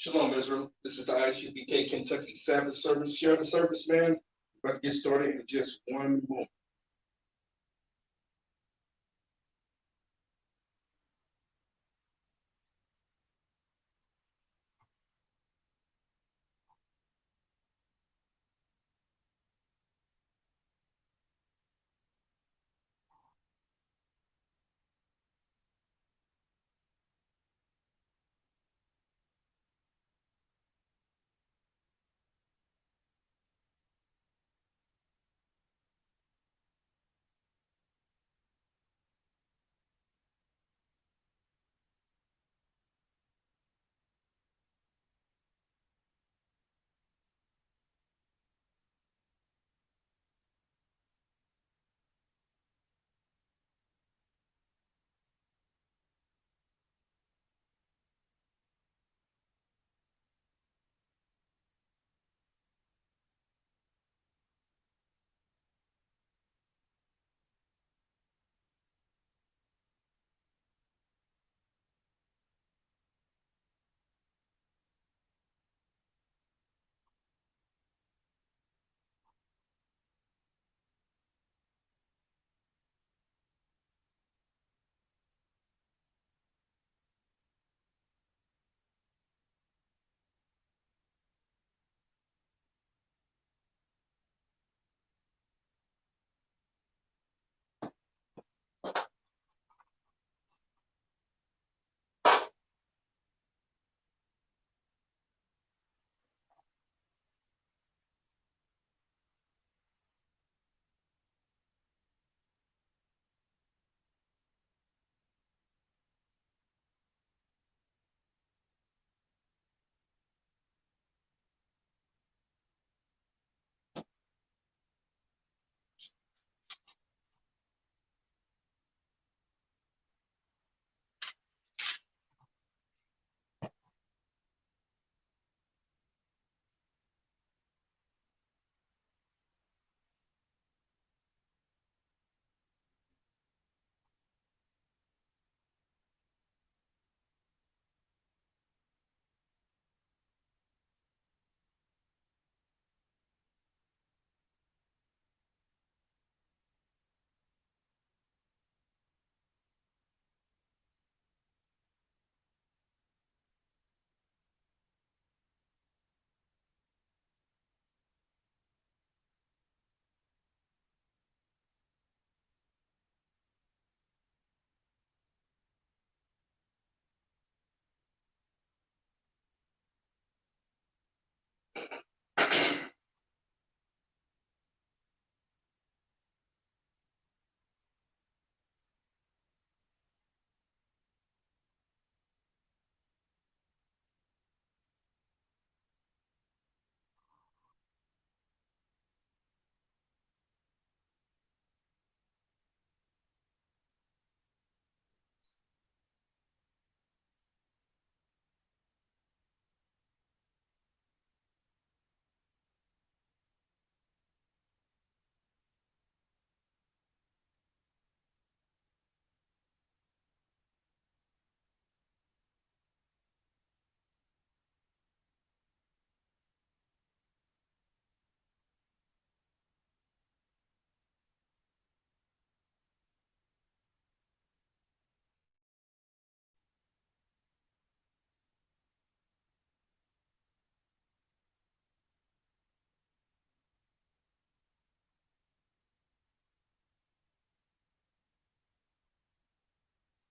Shalom, Israel. This is the I.S.U.P.K. Kentucky Sabbath service. Share the service, man. We're about to get started in just one moment.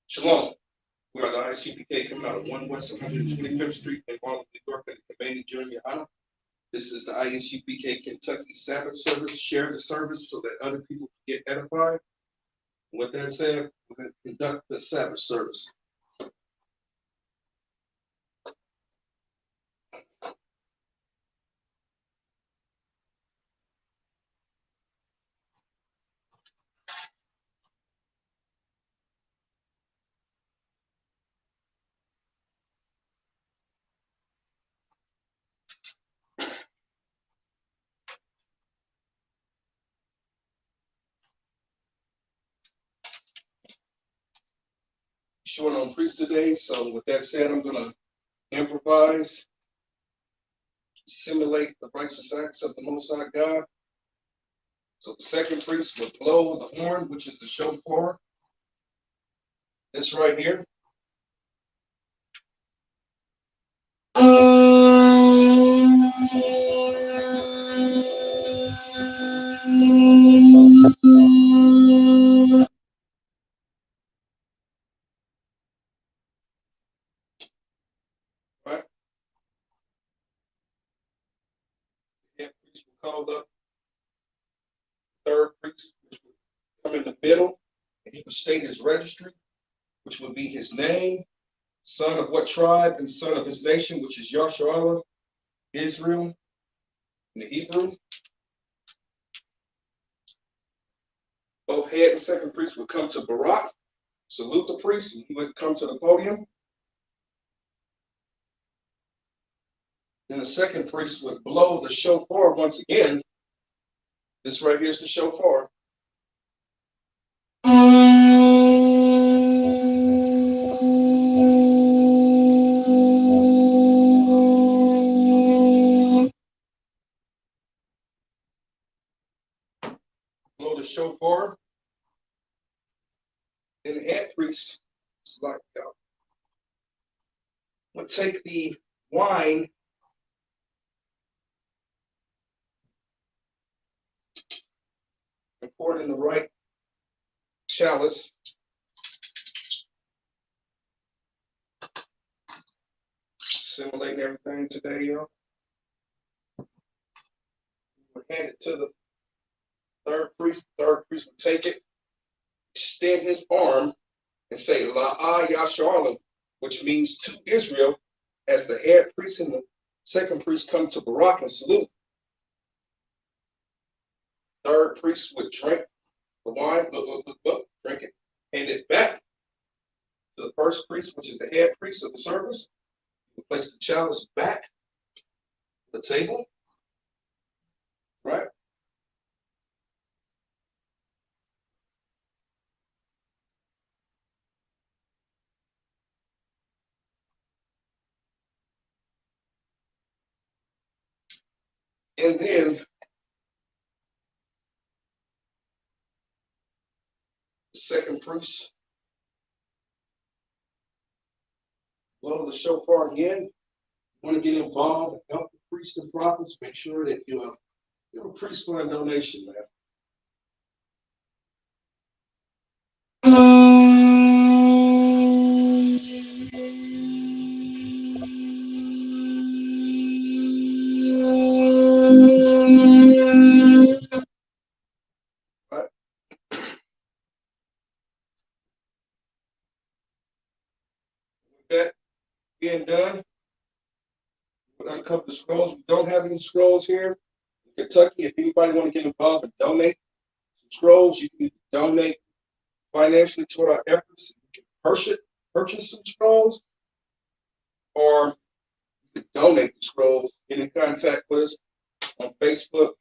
Shalom. We are the I.S.U.P.K. coming out of 1 West 125th Street in Harlem, New York, and commanding GEN.YAHANNA. This is the I.S.U.P.K. Kentucky Sabbath service. Share the service so that other people can get edified. With that said, we're going to conduct the Sabbath service. Short on preach today, so with that said, I'm going to improvise. simulate the righteous acts of the Most High God. So the second priest would blow the horn, which is the shofar. This right here. Right? The head priest will call up the third priest, which would come in the middle, and he would state his registry, which would be his name, son of what tribe, and son of his nation, which is Yasharallah, Israel, in the Hebrew. Both head and second priest would come to Barak, salute the priest, and he would come to the podium. Then the second priest would blow the shofar once again. This right here is the shofar. Blow the shofar. Then the head priest would take the wine and pour it in the right chalice. Simulating everything today, y'all. We'll hand it to the third priest. The third priest would take it, extend his arm, and say, La'ah Yasharallah, which means to Israel, as the head priest and the second priest come to Barak and salute. Third priest would drink the wine, drink it, hand it back to the first priest, which is the head priest of the service. He would place the chalice back on the table, right? And then the second priest blow the shofar again. You want to get involved and help the priests and prophets, make sure that you give a priest fund donation, man. Right. With that being done, we're going to cover the scrolls. We don't have any scrolls here in Kentucky. If anybody want to get involved and donate some scrolls, you can donate financially toward our efforts. You can purchase some scrolls, or you can donate the scrolls. Get in contact with us on Facebook,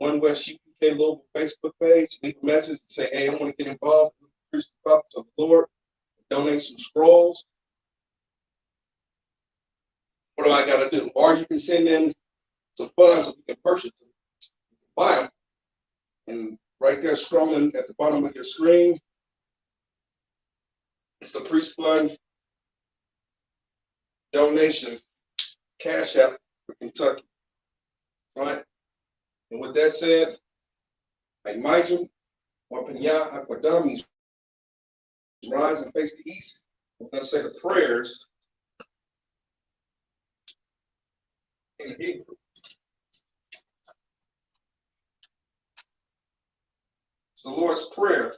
I.S.U.P.K. Global Facebook page. Leave a message and say, hey, I want to get involved with the Christian prophets of the Lord. Donate some scrolls. What do I got to do? Or you can send in some funds so we can purchase them, buy them. And right there, scrolling at the bottom of your screen, it's the Priest Fund donation cash app for Kentucky. All right. And with that said, I imagine rise and face the east. We're going to say the prayers in Hebrew. It's the Lord's Prayer,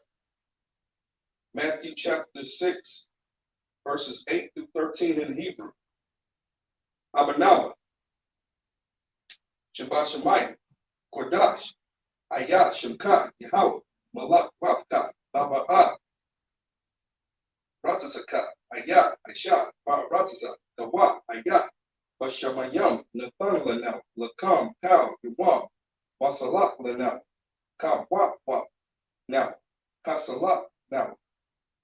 Matthew chapter 6, verses 8 through 13 in Hebrew. Abanaba, Shabbat Shemayim, Kodash, I.S.U.P.K, Yahweh, Malak, Wapka, Baba'ah, Ratasaka, Ayah, Aisha, Baratasa, Kawa, Ayah, Bashamayam, Nathan Lanel, Lakam, Kal, Yuwam, Wasalak Lanel, Ka Wap Wap, now, Kasalak, now,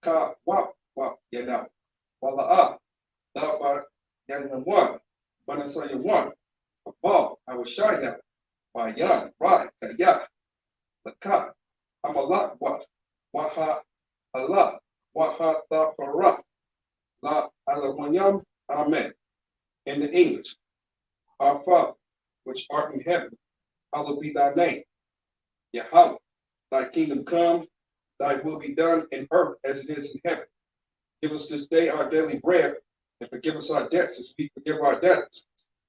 Ka Wap Wap, Yanao, Wala'ah, Daba, Yanawan, Banasaya 1, Abal, Yahushua, Mayan, Rai, Kaya, Laka, Amalak, Waha, Allah, Waha, La Para, La Alawanyam, Amen. In the English, our Father, which art in heaven, hallowed be thy name. Yahweh, thy kingdom come, thy will be done in earth as it is in heaven. Give us this day our daily bread, and forgive us our debts as we forgive our debtors.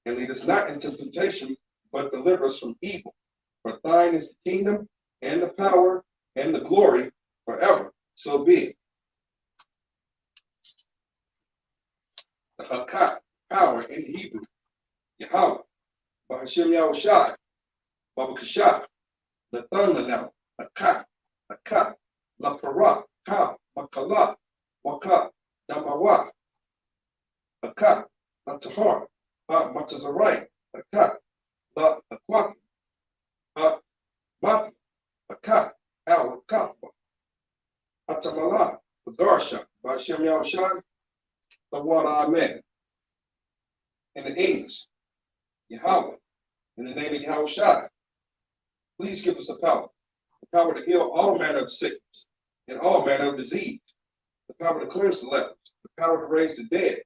And lead us not into temptation, but deliver us from evil. For thine is the kingdom, and the power, and the glory forever. So be it. The Hakat, power in Hebrew, Yahweh, Bahashim Yahushai, Babakashah, Nathan Lanel, Akat, La Para, Ka, Makala, Waka, Damawa, Akat, Matahar, Matazarai, Akat, La Aquati, Mati, Akat, Al Kappa, Atamala, Garsha, Bahashim Yahushai, the one Amen. In the English, Yahweh, in the name of Yahushua, please give us the power to heal all manner of sickness and all manner of disease, the power to cleanse the lepers, the power to raise the dead,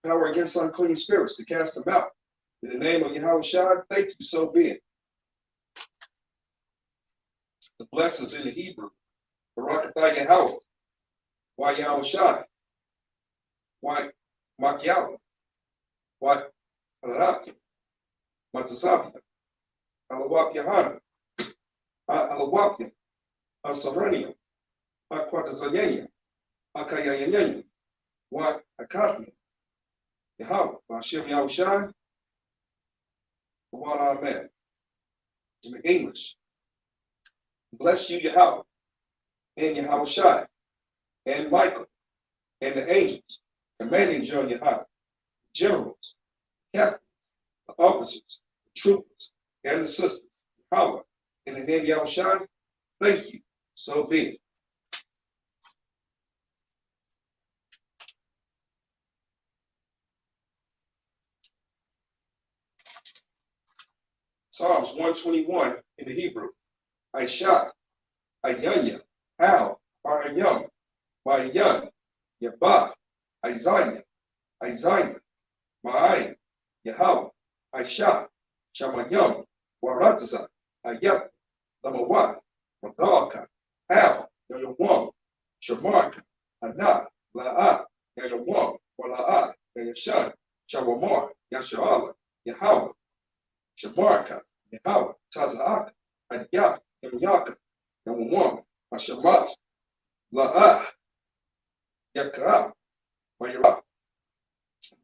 the power against unclean spirits to cast them out. In the name of Yahushua, thank you, so be it. The blessings in the Hebrew, Barakatah Yahweh, Why Yahushua, Why Makyala, Why Alakim, Matzabia, Alawap Yahanna, Alawapia, Asarania, Aquatazayania, Akayayanya, Wat Akapia, Yahweh, Hashem Yahushai, the one Amen. In the English, bless you, Yahweh, and Yahushai, and Michael, and the angels, commanding GEN.YAHANNA, generals, captains, the officers, the troopers, and the sisters, Yahweh, in the name of Yahushai, thank you, so be it. Psalms 121 in the Hebrew. I.S.U.P.K, Ayanya, Al, Arayam, Mayan, Yabah, Isaiah, Ma'ayin, Yahweh, I.S.U.P.K, Shamayam, Waratza, Ayap, Lamawat, Magalka, Al, Yayawam, Shamarka, Ana, La'ah, Yayawam, Wala'ah, Yayashan, Shawamar, Yashala, Yahweh, Shamarka, Yahweh, Taza'ak, Adiyah, Yamyaka, Yamwam, Hashamat, La'ah, Yakra, Mayra,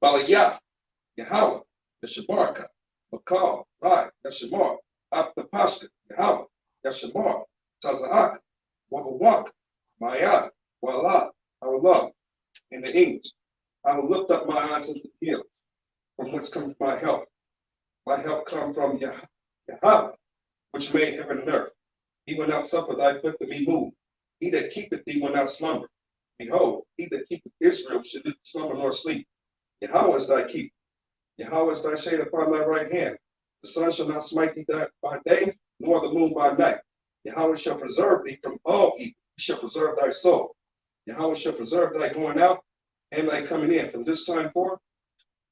Balaya, Yahweh, Yashamarka, Makal, Rai, Yashamar, Aptapashka, Yahweh, Yashamar, Taza'ak, Wabawak, Maya, Wala, I will love. In the English, I will lift up my eyes into the hills, from whence comes my help. My help comes from Yahweh, which made heaven and earth. He will not suffer thy foot to be moved. He that keepeth thee will not slumber. Behold, he that keepeth Israel should not slumber nor sleep. Yahweh is thy keeper. Yahweh is thy shade upon thy right hand. The sun shall not smite thee by day, nor the moon by night. Yahweh shall preserve thee from all evil. He shall preserve thy soul. Yahweh shall preserve thy going out and thy coming in from this time forth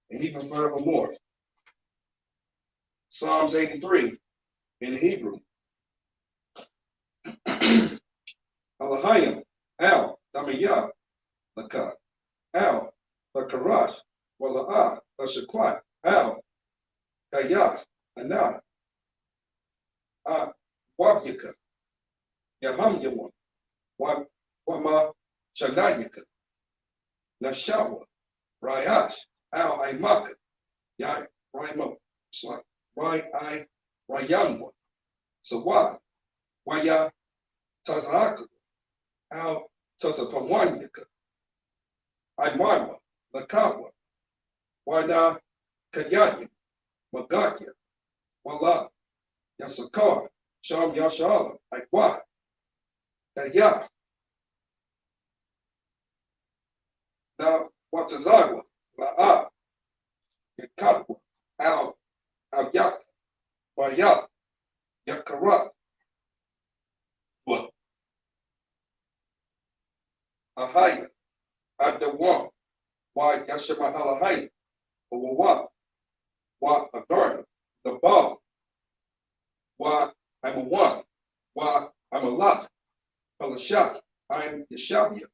and even forevermore. Psalms 83 in Hebrew. Alahayim, Al, Damiyah, Laka, Al, Lakarash, Wala'ah, Lashakwat, Al, Kayah, Anah, Wabyaka, Yaham Yawan, Wama Shanayaka, Nashawa, Rayash, Al Aimaka, Yai Raimo, Rai Rayamwa, Sawa, Waya Tazaka, Al Tazapawanyaka, Aimarwa, Lakawa, Wada Kayanya, Magatya, Wala, Yasakar, Sham Yashala, Aikwa, Kaya, now Watazawa, La'a, Yakatwa, Al Yak, Ayah, Yakara, Ahaya, Adawan, why Yashamahalahaya, why Agarda, the Baal, why I'm a one, why I'm a lot, Palashah, I'm Yeshabia,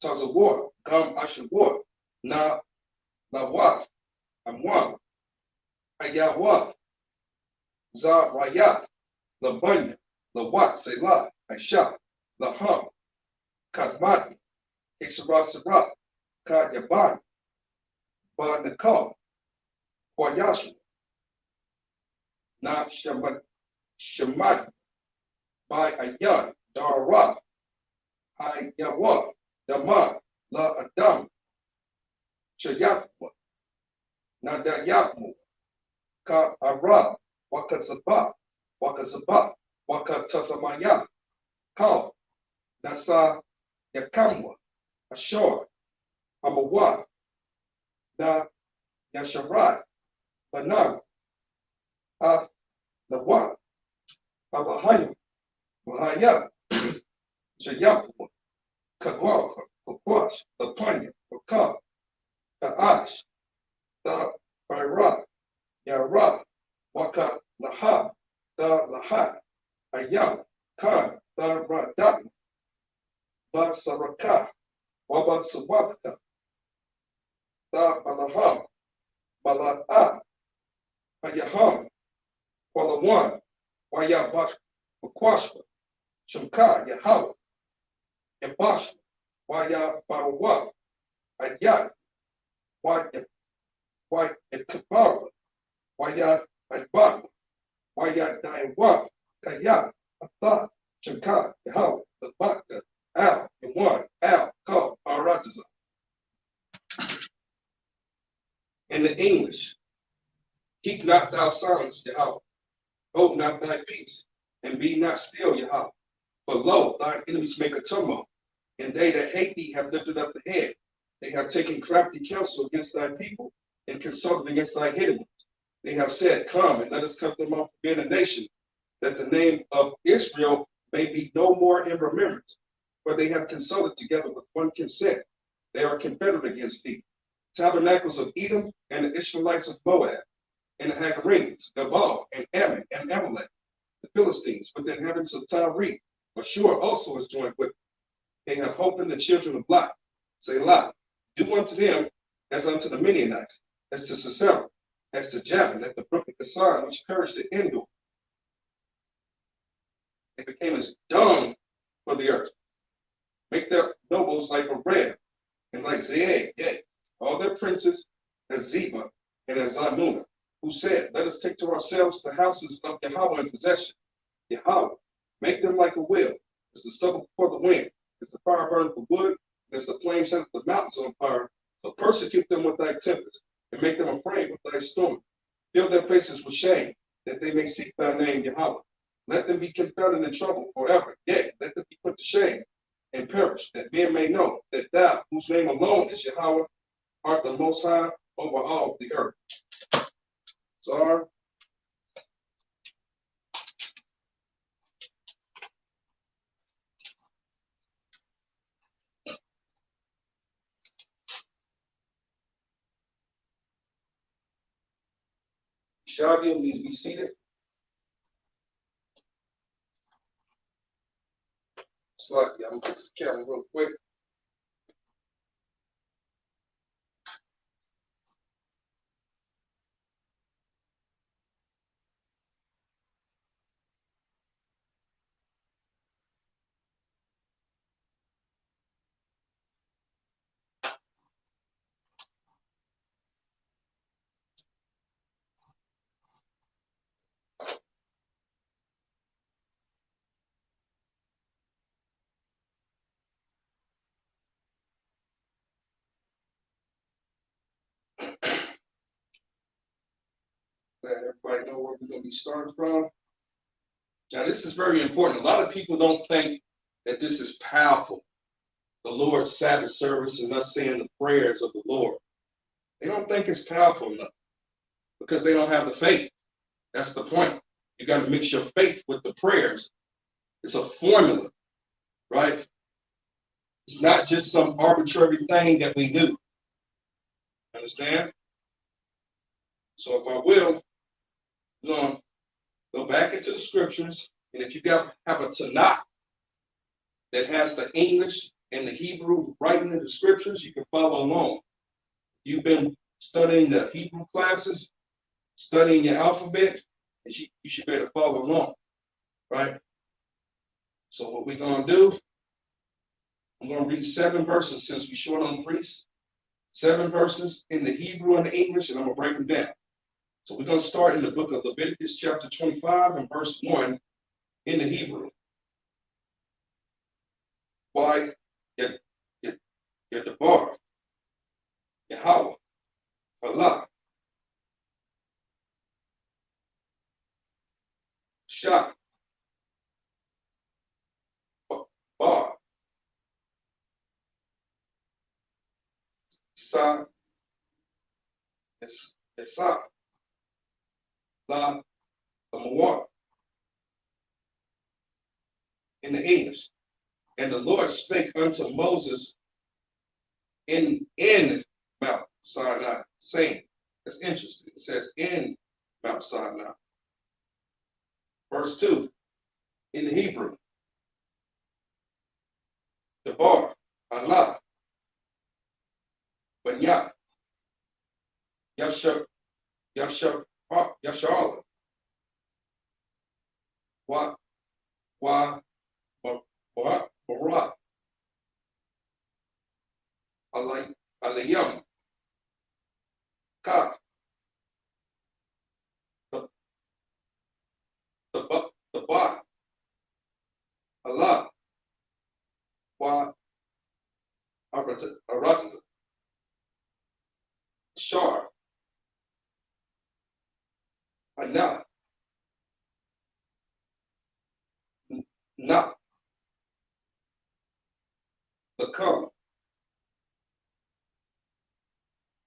Tazawar, Gam Ashawar, Na Lawa, I'm one, Ayawa, Za Raya, Labanya, Lawat Selah, Aisha, Laham, Kadmati, Isra Sarah, Kadyabani, Ba Nakal, Kwayashu, Na Shamad, By Ayan, Dara, Ayawa, Dama, La Adam, Chayakwa, Nadayakmu, Ka Ara, Wakazaba, Wakatazamaya, Kal, Nasa Yakamwa, Ashor, Amawa, Na Yasharai, Banag, Af Nawa, Abahayim, Mahaya, Shayapwa, Kagwaka, Kakwash, Lapanya, Wakal, Kaash, Da Baira, Yara, Waka Laha, Da Laha, Ayam, Khan, Da Radam, Ba Saraka, Waba Sawaka, Da Balaham, Bala'a, Ayaham, Walawan, Wayabash, Wakwashwa, Shamka, Yahawa, Yabash, Waya Barawa, Ayat, Waya Kabara, Waya Adbara, Waya Daiwa, Kaya, Atha, Shamka, Yahawa, the Baka, Al, Yawan, Al, Kal, Aratiza. In the English, keep not thou silence, Yahweh. Hold not thy peace, and be not still, Yahweh. For lo, thine enemies make a tumult, and they that hate thee have lifted up the head. They have taken crafty counsel against thy people, and consulted against thy hidden ones. They have said, come, and let us cut them off again a nation, that the name of Israel may be no more in remembrance. For they have consulted together with one consent. They are confederate against thee. Tabernacles of Edom, and the Israelites of Moab, and the Hagarenes, Gabal, and Ammon, and Amalek, the Philistines, with the inhabitants of Tyre. Ashur also is joined with them. They have hope in the children of Lot. Selah, do unto them as unto the Midianites, as to Sisera, as to Jabin, at the brook of Kazan, which perished at Endor. They became as dung for the earth. Make their nobles like a ram, and like Zeeg, yea, all their princes as Zeba and as Zamunah, who said, let us take to ourselves the houses of Yahweh in possession. Yahweh, make them like a wheel, as the stubble before the wind, as the fire burneth the wood, and as the flame setteth the mountains on fire. So persecute them with thy tempest, and make them afraid with thy storm. Fill their faces with shame, that they may seek thy name, Yahweh. Let them be confounded in trouble forever. Yea, let them be put to shame and perish, that men may know that thou, whose name alone is Yahweh, art the most high over all the earth. Sorry. Shabia needs to be seated. Slightly, I'm gonna fix the camera real quick. Let everybody know where we're going to be starting from. Now, this is very important. A lot of people don't think that this is powerful, the Lord's Sabbath service and us saying the prayers of the Lord. They don't think it's powerful enough because they don't have the faith. That's the point. You got to mix your faith with the prayers. It's a formula, right? It's not just some arbitrary thing that we do. Understand? So if I will, we're going to go back into the scriptures. And if you have a Tanakh that has the English and the Hebrew writing in the scriptures, you can follow along. You've been studying the Hebrew classes, studying your alphabet, and you should be able to follow along, right? So what we're going to do, I'm going to read 7 verses since we're short on priests. 7 verses in the Hebrew and the English, and I'm going to break them down. So we're going to start in the book of Leviticus chapter 25 and verse 1 in the Hebrew. Why? Yadabar, Yahweh, Allah, Shah, Bar, Sa, Esa, La, Amawar, in the English. And the Lord spake unto Moses in Mount Sinai, saying, that's interesting. It says in Mount Sinai. Verse 2, in the Hebrew, Debar, Allah, Banya, Yasharala, Barak, Alayam, Ka, the Ba, Allah, Wa, Arataza, Shar, Ana, Na, the Kam,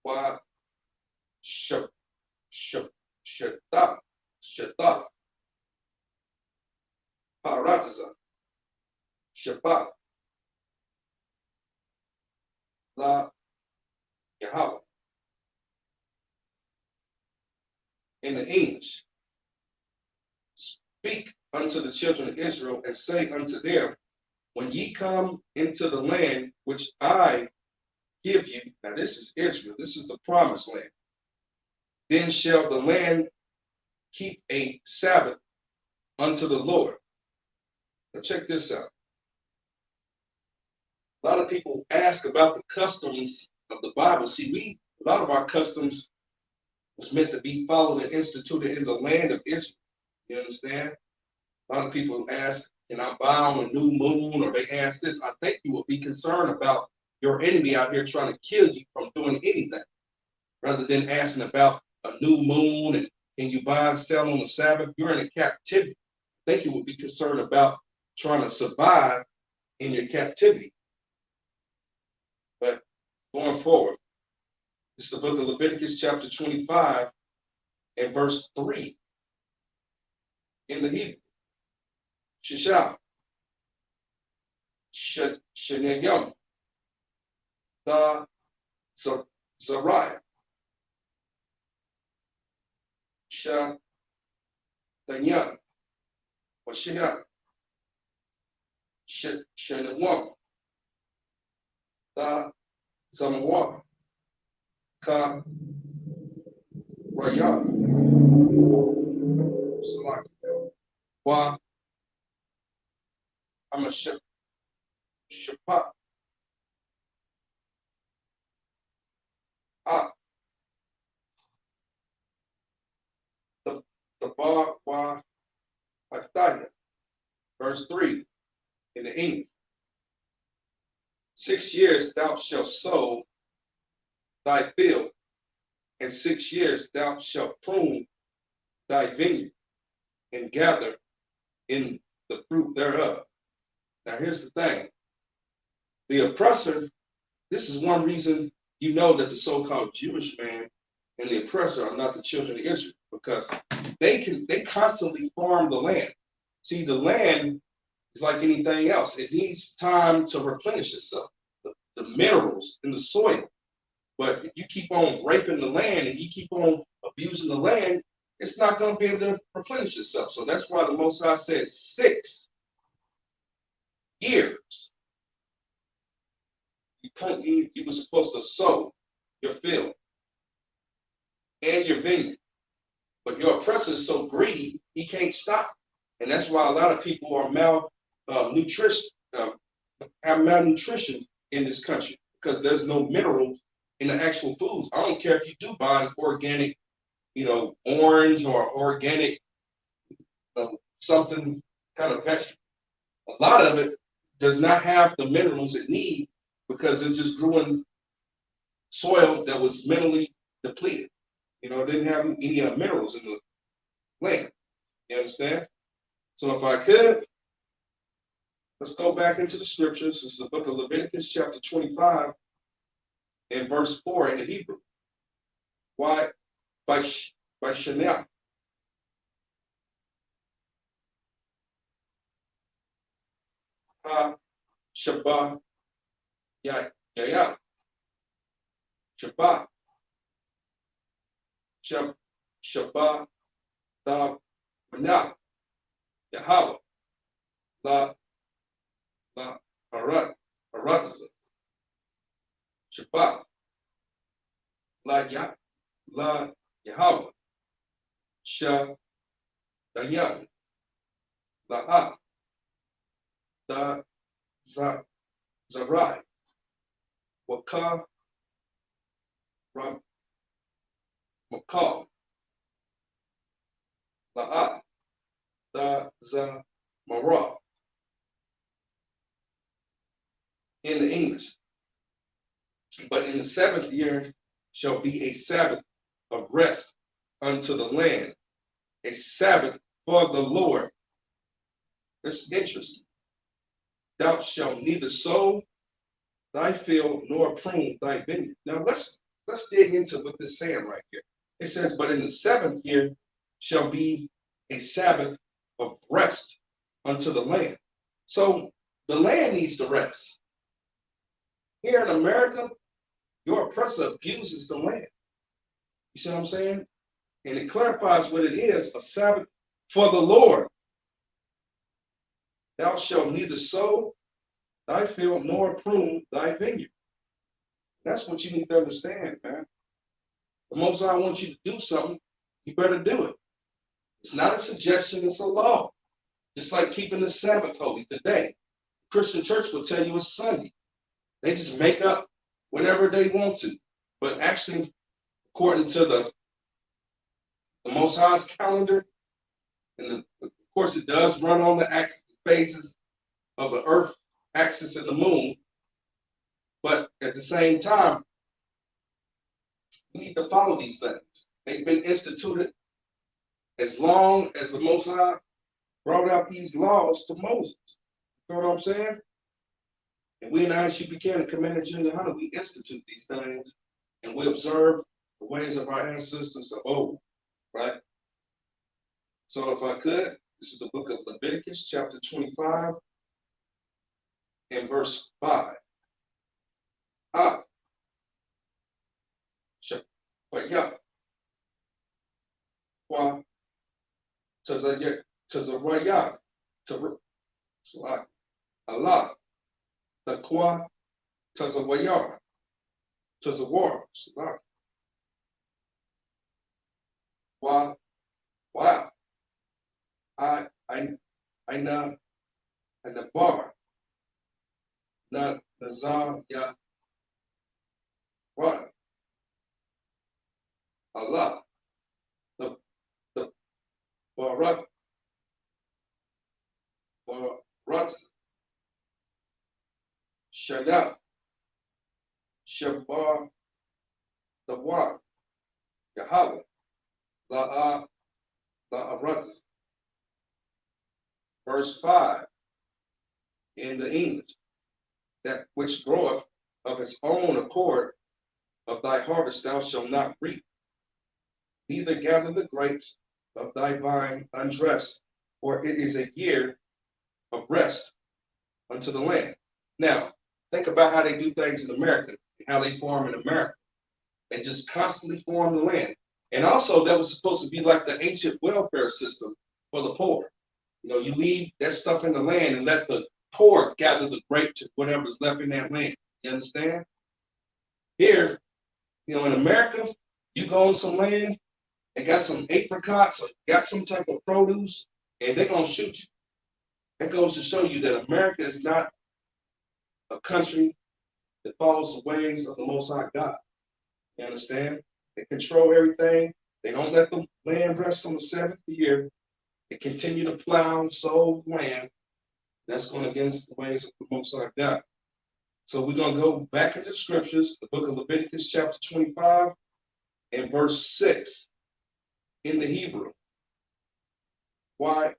Wa, Shata, Parataza, Shabbat, La, Yahweh. In the English, speak unto the children of Israel and say unto them, when ye come into the land which I give you, now this is Israel, this is the promised land, then shall the land keep a Sabbath unto the Lord. Now check this out. A lot of people ask about the customs of the Bible. See, a lot of our customs was meant to be followed and instituted in the land of Israel. You understand? A lot of people ask, can I buy on a new moon? Or they ask this. I think you would be concerned about your enemy out here trying to kill you from doing anything, rather than asking about a new moon and can you buy and sell on the Sabbath? You're in a captivity. I think you would be concerned about trying to survive in your captivity. But going forward, it's the book of Leviticus chapter 25 and verse 3 in the Hebrew. Shishah, Shenayam, Da Zariah, Shah Danyan, Washiyah, Shenawam, Da Zamawah, Ka Rayah, Salak, Wa Amaship, Shapat, the Bar Wa Ataya, verse 3 in the English. 6 years thou shalt sow thy field, and 6 years thou shalt prune thy vineyard, and gather in the fruit thereof. Now here's the thing. The oppressor, this is one reason you know that the so-called Jewish man and the oppressor are not the children of Israel. because they constantly farm the land. See, the land is like anything else. It needs time to replenish itself, the minerals in the soil. But if you keep on raping the land and you keep on abusing the land, it's not going to be able to replenish itself. So that's why the Most High said 6 years. You were supposed to sow your field and your vineyard. But your oppressor is so greedy, he can't stop. And that's why a lot of people are have malnutrition in this country, because there's no minerals in the actual foods. I don't care if you do buy organic, orange or organic something kind of vegetable. A lot of it does not have the minerals it needs because it just grew in soil that was minerally depleted. It didn't have any minerals in the land. You understand? So if I could, let's go back into the scriptures. This is the book of Leviticus, chapter 25, and verse 4 in the Hebrew. Why? By Chanel. Shabbat, Yahya. Shabbat. Shabbat, the Manah. Yahweh. La Haratazah. Shabbat. La Yahweh. Dayan. La Da Zarai. Waka Makal. La Da Mara. In the English. But in the 7th year shall be a Sabbath of rest unto the land, a Sabbath for the Lord. That's interesting. Thou shalt neither sow thy field nor prune thy vineyard. Now let's dig into what this is saying right here. It says, but in the 7th year shall be a Sabbath of rest unto the land. So the land needs to rest. Here in America, your oppressor abuses the land. You see what I'm saying? And it clarifies what it is, a Sabbath for the Lord. Thou shalt neither sow thy field nor prune thy vineyard. That's what you need to understand, man. The Most High wants you to do something, you better do it. It's not a suggestion, it's a law. Just like keeping the Sabbath holy today. The Christian church will tell you it's Sunday. They just make up whenever they want to. But actually, according to the Most High's calendar, and of course it does run on the phases of the earth axis and the moon, but at the same time, we need to follow these things. They've been instituted as long as the Most High brought out these laws to Moses. You know what I'm saying? And we in the I.S.U.P.K and Commander GEN.YAHANNA, we institute these things and we observe the ways of our ancestors of old, right? So if I could, this is the book of Leviticus, chapter 25, and verse 5. Shapaya. Kwa Tazaraya. Allah. The Kwa Tazawaya. Tazawar. Wow. I na and the bar na nazar ya wa Allah the barat shaya shabar the wa Yahweh la arat. Verse 5 in the English, that which groweth of its own accord of thy harvest thou shalt not reap. neither gather the grapes of thy vine undressed, for it is a year of rest unto the land. Now, think about how they do things in America, and how they farm in America. They just constantly farm the land. And also, that was supposed to be like the ancient welfare system for the poor. You know, you leave that stuff in the land and let the poor gather the grapes and whatever's left in that land. You understand? Here, you know, in America, you go on some land and got some apricots or got some type of produce, and they're going to shoot you. That goes to show you that America is not a country that follows the ways of the Most High God. You understand? They control everything. They don't let the land rest on the seventh year. They continue to plow and sow land. That's going against the ways of the Most High God. So we're going to go back into the scriptures, the book of Leviticus, chapter 25, and verse 6 in the Hebrew. Why?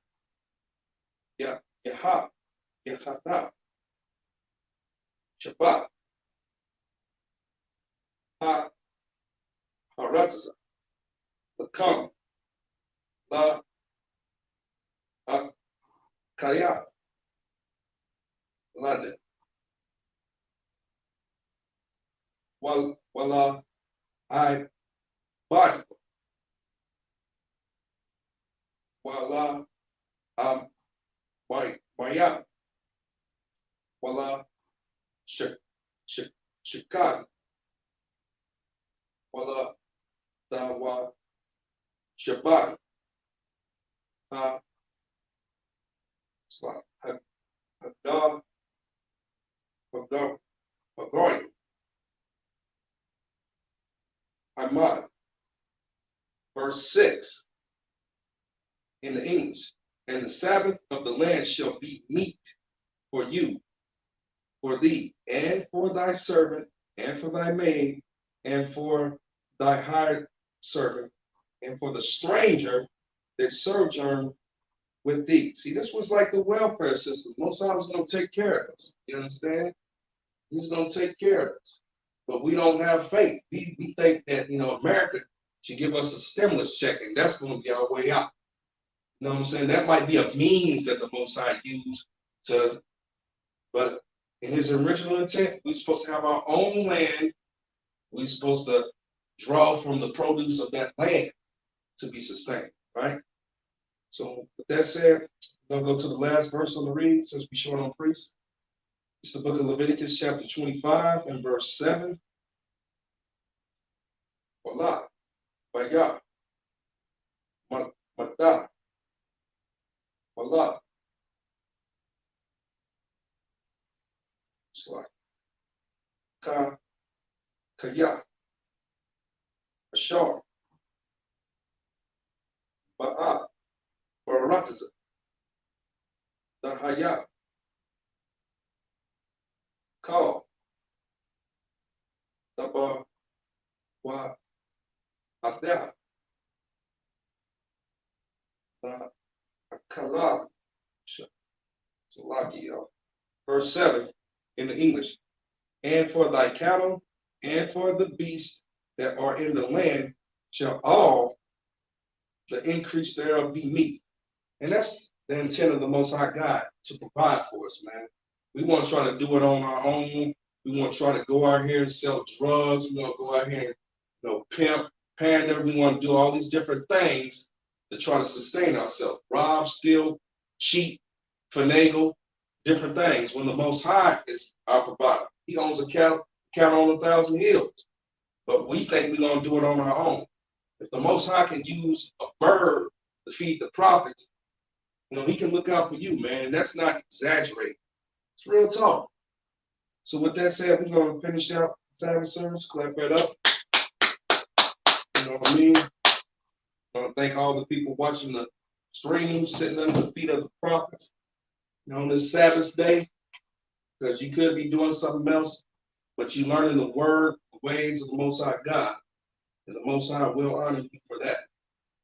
Yahah, Yahada, Shabbat, Ha, Harataza, Lakam, La, Kaya, Lada, Wala, I.S.U.P.K, Wala, Maya, Wala, Shikad, Wala, Dawa, Shabbat, Ha, Hagar, Hagar, Ahmad. Verse 6 in the English. And the Sabbath of the land shall be meat for you, for thee, and for thy servant, and for thy maid, and for thy hired servant, and for the stranger that sojourn with thee. See, this was like the welfare system. Most of us going to take care of us. You understand? He's going to take care of us. But we don't have faith. We think that, you know, America should give us a stimulus check, and that's going to be our way out. You know what I'm saying? That might be a means that the Most High used to, but in his original intent, we're supposed to have our own land. We're supposed to draw from the produce of that land to be sustained, right? So with that said, I'm going to go to the last verse on the read, since we're short on priests. It's the book of Leviticus, chapter 25, and verse 7. Wallah, Bayah, Madah, Wallah. It's like Kaya, Ashar, Ba'a, Baratiza, Dahaya, Kal, Daba, Wa, Abda, Da, Akala, Salaki, verse 7 in the English. And for thy cattle and for the beasts that are in the land shall all the increase thereof be meat. And that's the intent of the Most High God, to provide for us, man. We want to try to do it on our own. We want to try to go out here and sell drugs. We want to go out here and, you know, pimp, pander. We want to do all these different things to try to sustain ourselves. Rob, steal, cheat, finagle, different things. When the Most High is our provider, He owns a cattle on 1,000 hills. But we think we're going to do it on our own. If the Most High can use a bird to feed the prophets, you know, He can look out for you, man. And that's not exaggerating. It's real talk. So with that said, we're going to finish out the Sabbath service. Clap that up. You know what I mean? I want to thank all the people watching the stream, sitting under the feet of the prophets, you know, on this Sabbath day, because you could be doing something else, but you learning the word, the ways of the Most High God, and the Most High will honor you for that.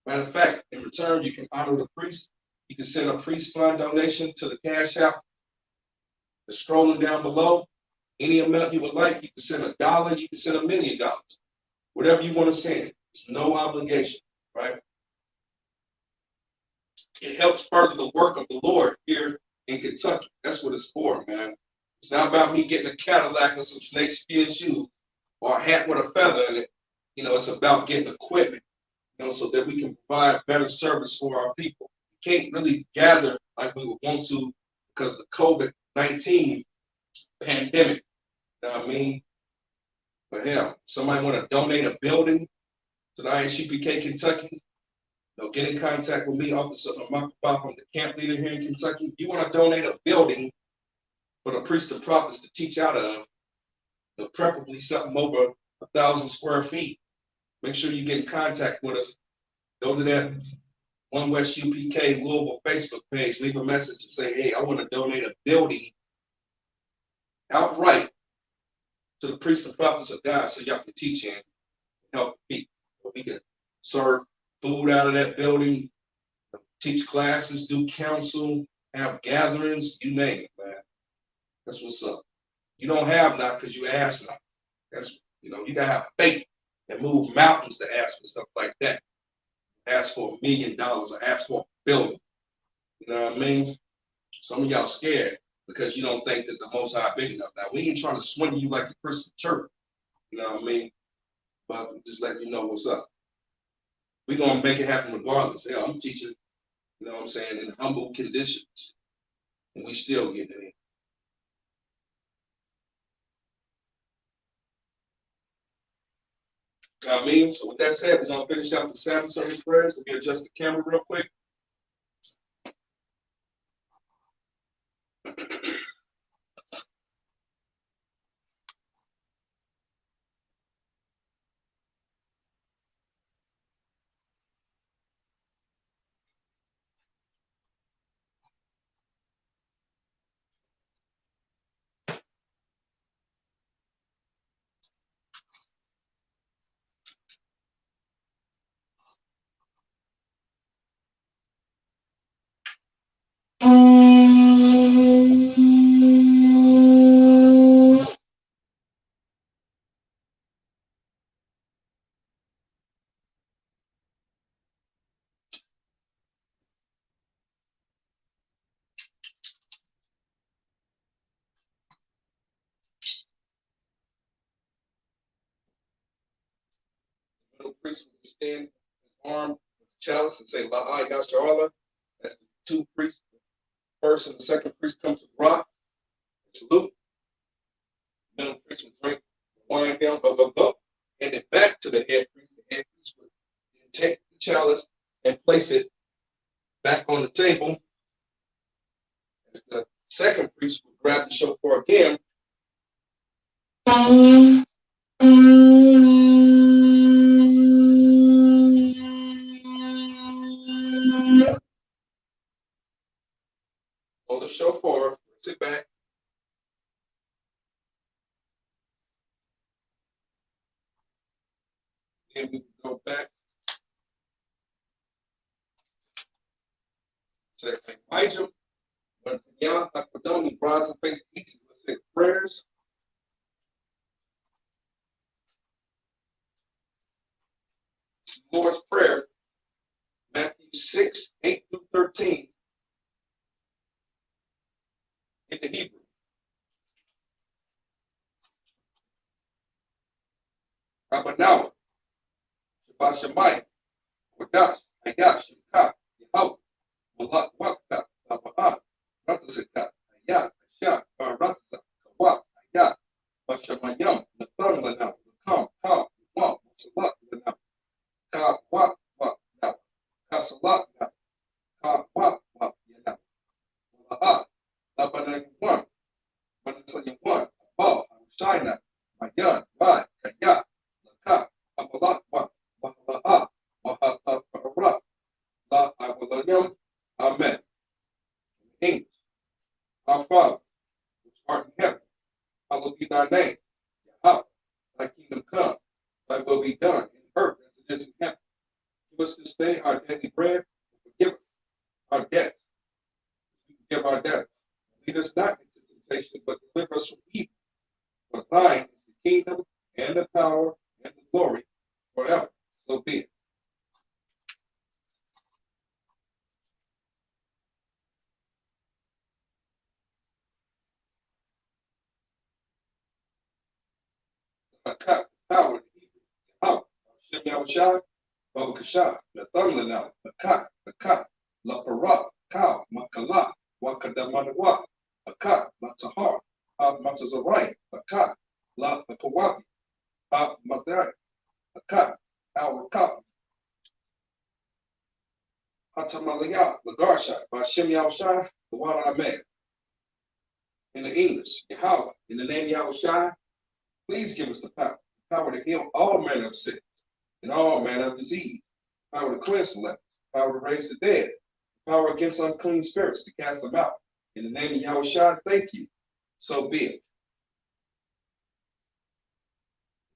Matter of fact, in return, you can honor the priest. You can send a priest fund donation to the Cash App. It's scrolling down below. Any amount you would like, you can send $1, you can send $1 million. Whatever you want to send, it's no obligation. right? It helps further the work of the Lord here in Kentucky. That's what it's for, man. It's not about me getting a Cadillac or some snakeskin shoes or a hat with a feather in it. You know, it's about getting equipment, you know, so that we can provide better service for our people. We can't really gather like we would want to because of the COVID-19 pandemic. You know what I mean? But hell, somebody want to donate a building to the I.S.U.P.K. Kentucky, get in contact with me, Officer Amaka, I'm the camp leader here in Kentucky. If you want to donate a building for the priests and prophets to teach out of, preferably something over 1,000 square feet, make sure you get in contact with us. Go to that One West UPK Louisville Facebook page, leave a message and say, hey, I want to donate a building outright to the priests and prophets of God so y'all can teach in and help people. So we can serve food out of that building, teach classes, do counsel, have gatherings, you name it, man. That's what's up. You don't have not because you ask not. That's, you gotta have faith and move mountains to ask for stuff like that. Ask for $1 million or ask for $1 billion. You know what I mean? Some of y'all scared because you don't think that the Most High big enough. Now, we ain't trying to swindle you like the Christian church. You know what I mean? But I'm just letting you know what's up. We're going to make it happen regardless. Hell, I'm teaching, you know what I'm saying, in humble conditions. And we still getting it in. You know what I mean? So with that said, we're going to finish out the Sabbath service prayers. Let me adjust the camera real quick. The middle priest will stand his arm with the chalice and say, I.S.U.P.K. That's the two priests. The first and the second priest come to the rock and salute. The middle priest will drink the wine down, and then back to the head priest. The head priest will take the chalice and place it back on the table. As the second priest will grab the shofar again. Hold the shofar, sit back. Then we go back. Say, Elijah, when GEN.YAHANNA rise and face each of us, say prayers. Lord's Prayer, Matthew 6, 8 through 13, in the Hebrew. Rabbanah, Shabbat Shemayim, Kodash, I.S.U.P.K, Yahweh, Malak, Wakta, Laba'ah, Ratasika, Ayat, Asha, Baratasa, Kawak, Ayat, Bashamayam, Nathan Lanam, Lakam, Ka, Wam, Salat Lanam, Ka, Wak, Wak, Yam, Ka, Salat, Yam, Ka, Wak, Wak, Yam, Mala'ah, Labanah, Yam, Manasayam, Yam, Abal, Shaina, Mayan, Rai, Kayat, Laka, Amalak, Wak, Mahala'ah, Mahala'ah, La, Awalayam, Amen. English. Our Father, which art in heaven, hallowed be thy name. Yahweh, thy kingdom come, thy will be done in earth as it is in heaven. Give us this day our daily bread, and forgive us our debts. We forgive our debtors. Lead us not into temptation, but deliver us from evil. For thine is the kingdom, and the power, and the glory, forever. So be it. Makat, power, how, Shem Yahushai, Baba Kashah, Nathamlana, Makat, La Para, Cow, Makala, Wakadamanawa, Makat, La Tahar, Matazarai, Makat, La Kawati, Madai, Makat, Al Rakab, Hatamalaya, Lagarsha, Bashem Yahushai, the one I met. In the English, Yahweh, in the name of Yahushai, please give us the power to heal all manner of sickness and all manner of disease, power to cleanse the lepers, power to raise the dead, power against unclean spirits to cast them out. In the name of Yahushua, thank you. So be it.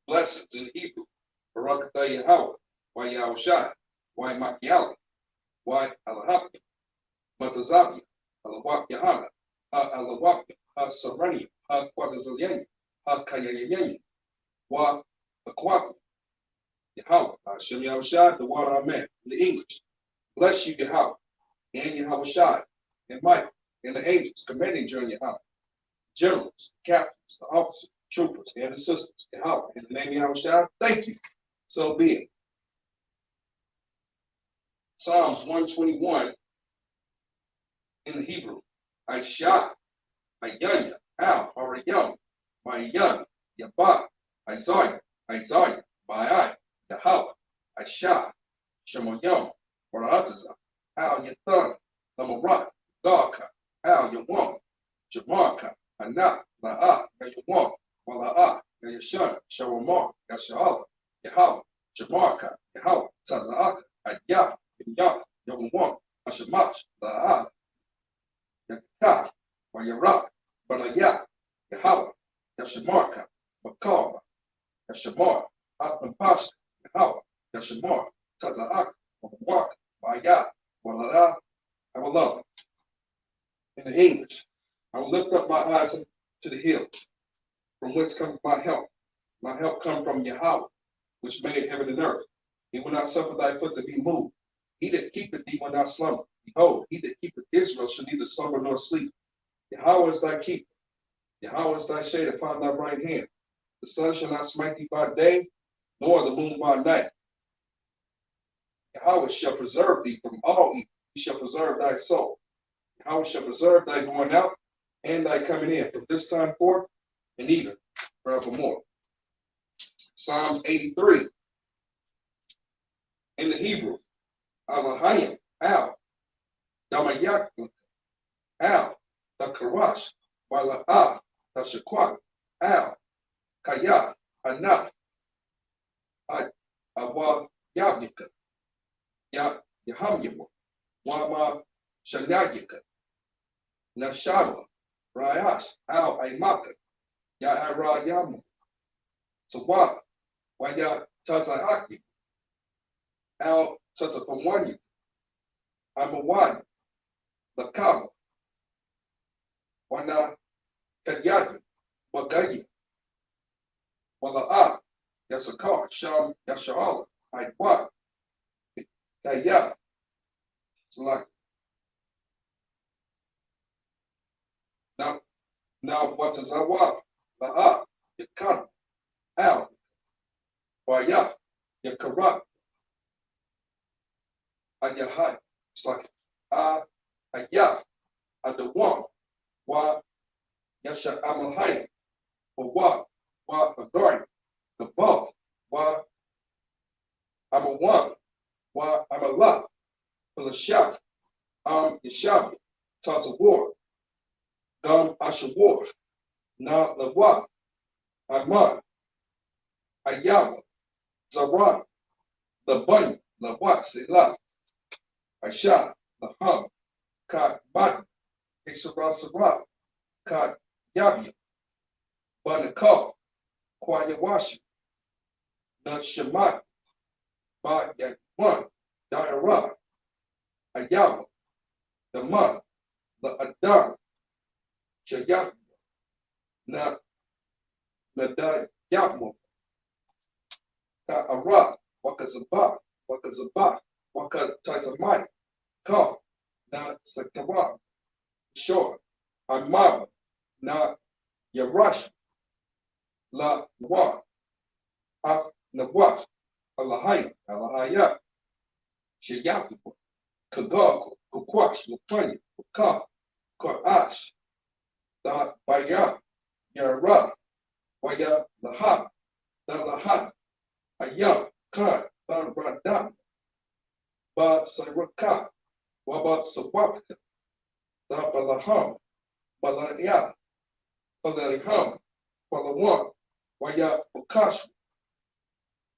Blessings in Hebrew. Barakatah Yahweh, why Yahushua, why Makiali, why Alahapi, Matazabia, Alawak Yahana, Alawak, Sarani, Quadazayani, Kayayayani, Wa Akwati, Yahweh, Hashem Yahushua, the water Amen. In the English, bless you, Yahweh, and Yahushua, and Michael, and the angels commanding during Yahweh, generals, captains, the officers, troopers, and the sisters, Yahweh, in the name of Yahushua, thank you. So be it. Psalms 121 in the Hebrew, I.S.U.P.K, Ayanya, Al, Arayam, Mayan, Yabba, Isaiah, Bai, Yahweh, I.S.U.P.K, Shemoyam, Barataza, Al Yathan, Lamarat, Gaka, Al Yawam, Jamarka, Anna, La'a, Yawam, Wala'a, Yashan, Shawamar, Yashala, Yahweh, Jamarka, Yahweh, Taza'aka, Ayah, Yah, Yawam, Ashamash, La'a, Yakka, Wayarak, Balaya, Yahweh, Yashamarka, Makaba, Yashamar, Atmampasha, Yahweh, Yashamar, Taza'aka, Wawak, Waya, Walala, I will love it. In the English, I will lift up my eyes to the hills, from whence comes my help. My help comes from Yahweh, which made heaven and earth. He will not suffer thy foot to be moved. He that keepeth thee will not slumber. Behold, he that keepeth Israel shall neither slumber nor sleep. Yahweh is thy keeper. Yahweh is thy shade upon thy right hand. The sun shall not smite thee by day, nor the moon by night. Yahweh shall preserve thee from all evil. He shall preserve thy soul. Yahweh shall preserve thy going out and thy coming in from this time forth and even forevermore. Psalms 83 in the Hebrew, Alahayim, Al, Damayak, Al, Dakarash, Wala'ah, Tashakwat, Al, Kaya, Anah, Awa Yabnika, Yahamyawa, Wama Shanyagika, Nashawa, Rayash, Al Aimaka, Ya'ara Yamu, Sawa, Waya Tazahaki, Al Tazapawani, Amawani, Lakama, Wana Kanyagi, Wagayi, Wala'a, Yasakar, Sham Yashala, Aitwa, Kaya, Salak. Now what is Awa? La'a, Yakan, Al, Waya, Yakara, Ayahai. It's like Ayah, Adawan, Wa Yasha Amalhai, Wa Agari, the Ba, Wa Amawan, Wa Amala, Pelashak, Yashabi, Tazawar, Gam Ashawar, Na Lawa, Aman, Ayawa, Zaran, Labani, Lawat, Selah, Aisha, Laham, Kat Bani, Isra, Kat Yabia, Banakal, Kwayawashi, Nashamat, Ba Yakwan, Daira, Ayawa, Daman, La Adan, Chayat, Na Nada Yatmo, Ka'ara, Wakazaba, Wakatazamai, Ka, Na Sakara, Shor, Amara, Na Yarash, La Wa, Nawah, Alahaya, Alahaya, Shayaku, Kagako, Kukwash, Lupanya, Kukah, Karash, Da Baya, Yara, Waya, Laha, Da Laha, Ayam, Khan, Da Radam, Ba Saraka, Waba Sawaka, Da Balaham, Balaya, Balaliham, Balawan, Waya Bukash,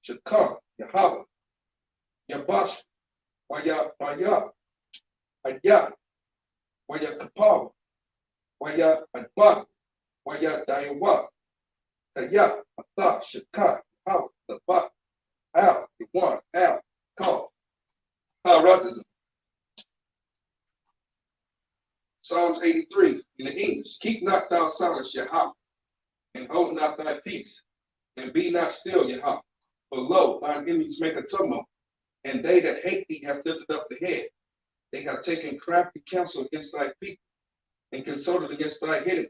Shakam, Yahaba, Yabash, Waya Baya, Aya, Waya Kapawa, Waya Adba, Waya Dayawa, Kaya, Ata, Shaka, Yahawa, Laba, Al, Yawan, Al, Call, Haratism. Psalms 83 in the English. Keep not thou silence, Yahweh, and hold not thy peace, and be not still, Yahweh. For lo, thine enemies make a tumult, and they that hate thee have lifted up the head. They have taken crafty counsel against thy people, and consulted against thy enemies.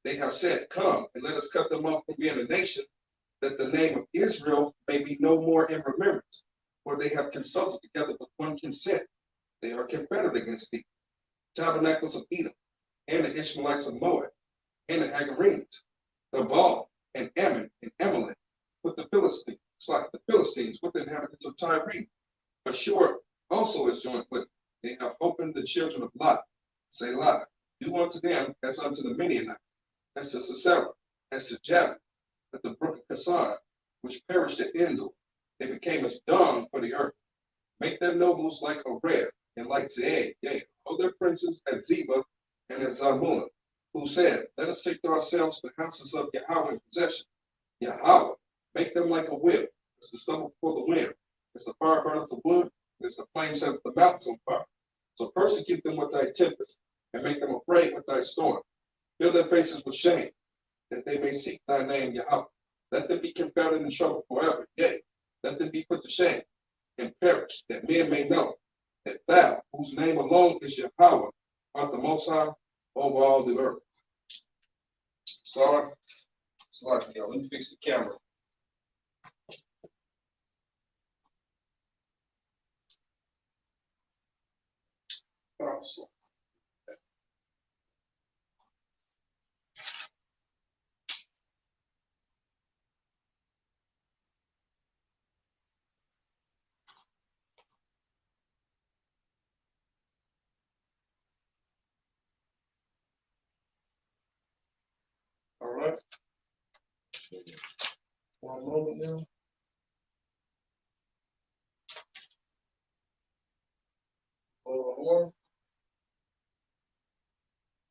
They have said, Come, and let us cut them off from being a nation, that the name of Israel may be no more in remembrance. For they have consulted together with one consent. They are confederate against thee. Tabernacles of Edom, and the Ishmaelites of Moab, and the Hagarenes, the Baal, and Ammon, and Amalek, with the Philistines, like the Philistines, with the inhabitants of Tyre. Ashur also is joined with them. They have opened the children of Lot. Selah, do unto them as unto the Midianites, as to Sisera, as to Jabin, at the brook of Kasar, which perished at Endor. They became as dung for the earth. Make their nobles like Oreb, and like Zeed, yea, all their princes at Zebah and at Zalmunna, who said, Let us take to ourselves the houses of Yahweh in possession. Yahweh, make them like a whip, as the stubble before the wind, as the fire burneth the wood, and as the flame setteth the mountains on fire. So persecute them with thy tempest, and make them afraid with thy storm. Fill their faces with shame, that they may seek thy name, Yahweh. Let them be confounded in trouble forever. Yea, let them be put to shame and perish, that men may know that thou, whose name alone is your power, art the Most High over all the earth. Sorry, it's like, y'all. Let me fix the camera. Awesome. All right. One moment now. Hold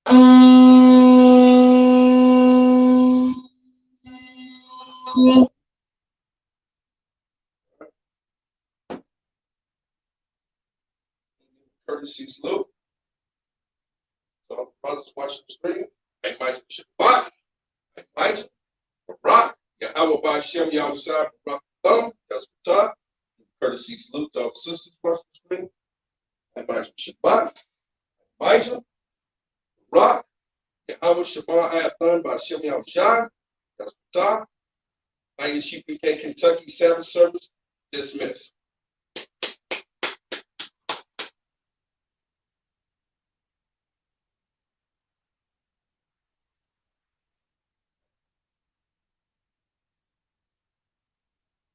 on. Courtesy salute. So, brothers watching the screen. I might Shabbat. I might Barak. Yahweh by Shem Yahusai Barak Thumb. That's what courtesy salute to all the sisters watching the screen. I might Shabbat. Elijah, Rock, Yahweh Shabbat Ayathan by Shem Yahushai. That's Patah. I.S.U.P.K. Kentucky Sabbath service dismissed.